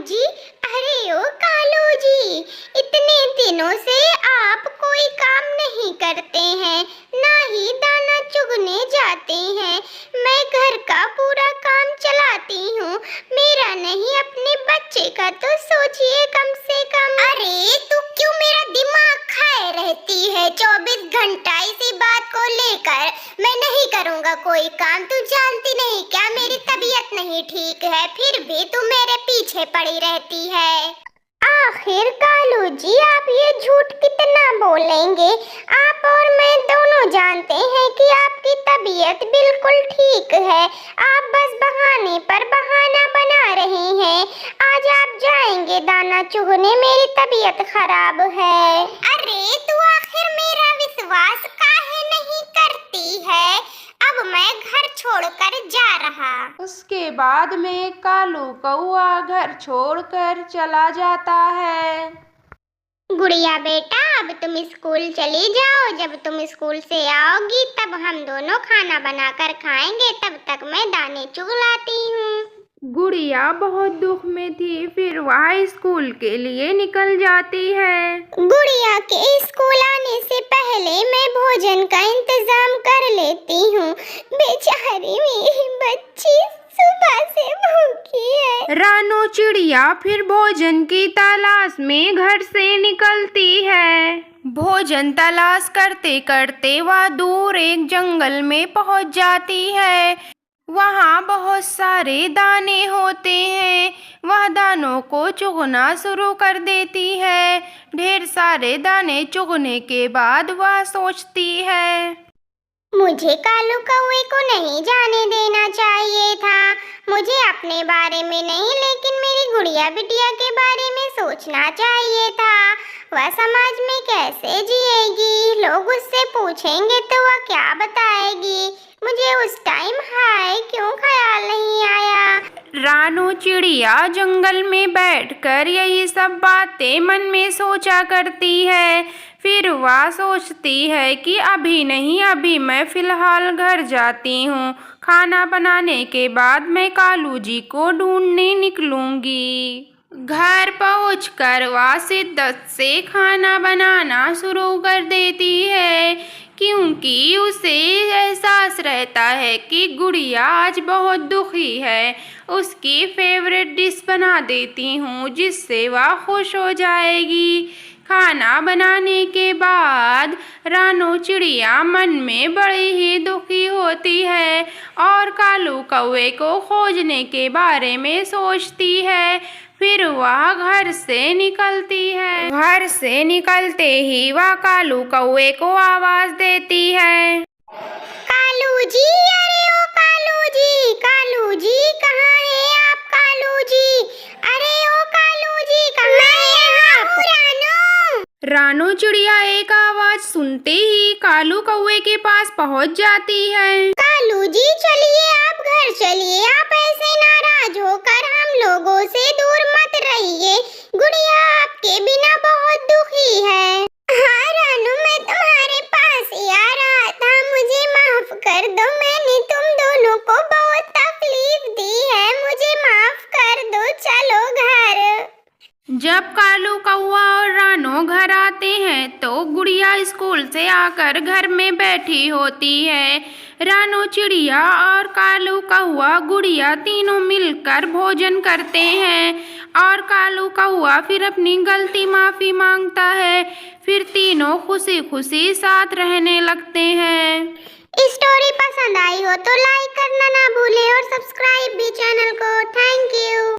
जी, अरे ओ कालू जी, इतने दिनों से आप कोई काम नहीं करते हैं, ना ही दाना चुगने जाते हैं। मैं घर का पूरा काम चलाती हूँ, मेरा नहीं अपने बच्चे का तो सोचिए कम से कम। अरे तू क्यों मेरा दिमाग खाए रहती है 24 घंटा इसी बात को लेकर? मैं नहीं करूँगा कोई काम, तू जानती नहीं क्या मेरी तबीयत नहीं ठीक है, फिर भी तू मेरे पीछे पड़ी रहती है। आखिर कालू जी आप ये झूठ कितना बोलेंगे? आप और मैं दोनों जानते हैं कि आपकी तबीयत बिल्कुल ठीक है, आप बस बहाने पर बहाना बना रही हैं। आज आप जाएंगे दाना चुगने, मेरी तबीयत खराब है। अरे तू आखिर मेरा विश्वास काहे नहीं करती है? अब मैं घर छोड़कर जा रहा। उसके बाद में कालू कौआ घर छोड़कर चला जाता है। गुड़िया बेटा, अब तुम स्कूल चली जाओ। जब तुम स्कूल से आओगी तब हम दोनों खाना बनाकर खाएंगे, तब तक मैं दाने चुग लाती हूँ। गुड़िया बहुत दुख में थी, फिर वह स्कूल के लिए निकल जाती है। गुड़िया के स्कूल आने से पहले मैं भोजन का इंतजाम कर लेती हूँ। बेचारी मेरी बच्ची सुबह से भूखी है। रानू चिड़िया फिर भोजन की तलाश में घर से निकलती है। भोजन तलाश करते करते वह दूर एक जंगल में पहुंच जाती है। वहाँ बहुत सारे दाने होते हैं। वह दानों को चुगना शुरू कर देती है। ढेर सारे दाने चुगने के बाद वह सोचती है, मुझे कालू कौवे को नहीं जाने देना चाहिए था। मुझे अपने बारे में नहीं, लेकिन मेरी गुड़िया बिटिया के बारे में सोचना चाहिए था। वह समाज में कैसे जिएगी? लोग उससे पूछेंगे तो वह क्या बताएगी? मुझे उस टाइम हाय क्यों ख्याल नहीं आया? रानू चिड़िया जंगल में बैठकर यही सब बातें मन में सोचा करती है। फिर वह सोचती है कि अभी नहीं, अभी मैं फिलहाल घर जाती हूँ। खाना बनाने के बाद मैं कालू जी को ढूंढने निकलूंगी। घर पहुंचकर वह शिद्दत से खाना बनाना शुरू कर देती है, क्योंकि उसे एहसास रहता है कि गुड़िया आज बहुत दुखी है। उसकी फेवरेट डिश बना देती हूँ जिससे वह खुश हो जाएगी। खाना बनाने के बाद रानू चिड़िया मन में बड़ी ही दुखी होती है और कालू कौवे को खोजने के बारे में सोचती है। फिर वह घर से निकलती है। घर से निकलते ही वह कालू कौवे को आवाज देती है, कालू जी, अरे ओ कालू जी कहाँ हैं आप? कालू जी, अरे ओ कालू जी कहाँ हैं आप? रानू। रानू चिड़िया एक आवाज सुनते ही कालू कौवे के पास पहुंच जाती है। कालू जी चलिए, आप घर चलिए, आप ऐसे नाराज होकर हम लोगों से दूर मत रहिए। गुड़िया आपके बिना बहुत दुखी है। हाँ रानू, मैं तुम्हारे पास ही आ रहा था, मुझे माफ कर दो। मैंने तुम दोनों को बहुत तकलीफ दी है, मुझे माफ कर दो। चलो घर। जब कालू कौवा और रानू घर आते हैं तो गुड़िया स्कूल से आकर घर में बैठी होती है। रानू चिड़िया और कालू कौवा गुड़िया तीनों मिलकर भोजन करते हैं और कालू कौवा फिर अपनी गलती माफ़ी मांगता है। फिर तीनों खुशी खुशी साथ रहने लगते हैं। स्टोरी पसंद आई हो तो लाइक करना ना भूले और सब्सक्राइब भी चैनल को। Thank you.